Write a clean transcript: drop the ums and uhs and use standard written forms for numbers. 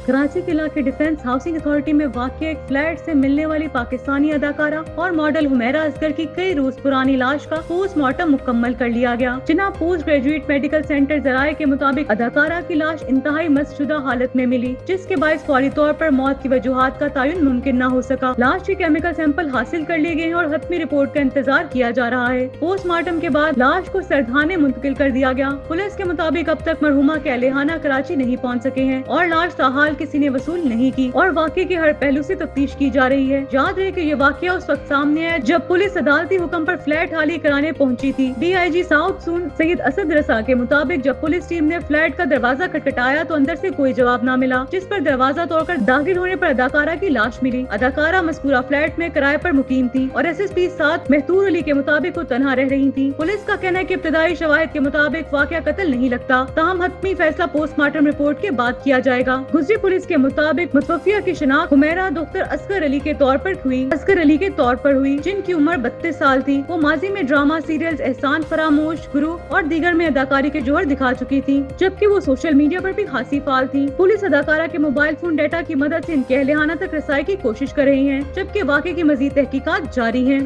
کراچی کے علاقے defence housing authority میں واقع ایک فلیٹ سے ملنے والی پاکستانی اداکارہ اور ماڈل حمیرہ اصغر کی کئی روز پرانی لاش کا پوسٹ مارٹم مکمل کر لیا گیا۔ جناب پوسٹ گریجویٹ میڈیکل سینٹر ذرائع کے مطابق اداکارہ کی لاش انتہائی مست شدہ حالت میں ملی، جس کے باعث فوری طور پر موت کی وجوہات کا تعین ممکن نہ ہو سکا۔ لاش کے کیمیکل سیمپل حاصل کر لیے گئے ہیں اور حتمی رپورٹ کا انتظار کیا جا رہا ہے۔ پوسٹ مارٹم کے بعد لاش کو سردھانے منتقل کر دیا گیا۔ پولیس کے مطابق اب تک مرحومہ کے اہلخانہ کراچی نہیں پہنچ سکے ہیں اور لاش تاحال کسی نے وصول نہیں کی اور واقعے کے ہر پہلو سے تفتیش کی جا رہی ہے۔ یاد رہے کہ یہ واقعہ اس وقت سامنے آیا جب پولیس عدالتی حکم پر فلیٹ حالی کرانے پہنچی تھی۔ D I G south zone Syed Asad Raza کے مطابق جب پولیس ٹیم نے فلیٹ کا دروازہ کھٹکھٹایا تو اندر سے کوئی جواب نہ ملا، جس پر دروازہ توڑ کر داخل ہونے پر اداکارہ کی لاش ملی۔ اداکارہ مذکورہ فلیٹ میں کرائے پر مقیم تھی اور ایس ایس پی 7 مہتور علی کے مطابق وہ تنہا رہ رہی تھی۔ پولیس کا کہنا ہے کہ ابتدائی شواہد کے مطابق واقعہ قتل نہیں لگتا، تاہم حتمی فیصلہ پوسٹ مارٹم رپورٹ کے بعد کیا جائے گا۔ گزری پولیس کے مطابق متوفیہ کی شناخت حمیرہ دختر اصغر علی کے طور پر ہوئی، جن کی عمر 32 سال تھی۔ وہ ماضی میں ڈرامہ سیریلز احسان فراموش، گرو اور دیگر میں اداکاری کے جوہر دکھا چکی تھی، جبکہ وہ سوشل میڈیا پر بھی خاصی فعال تھی۔ پولیس اداکارہ کے موبائل فون ڈیٹا کی مدد سے ان کے اہلخانہ تک رسائی کی کوشش کر رہی ہے، جبکہ واقعے کی مزید تحقیقات جاری ہیں۔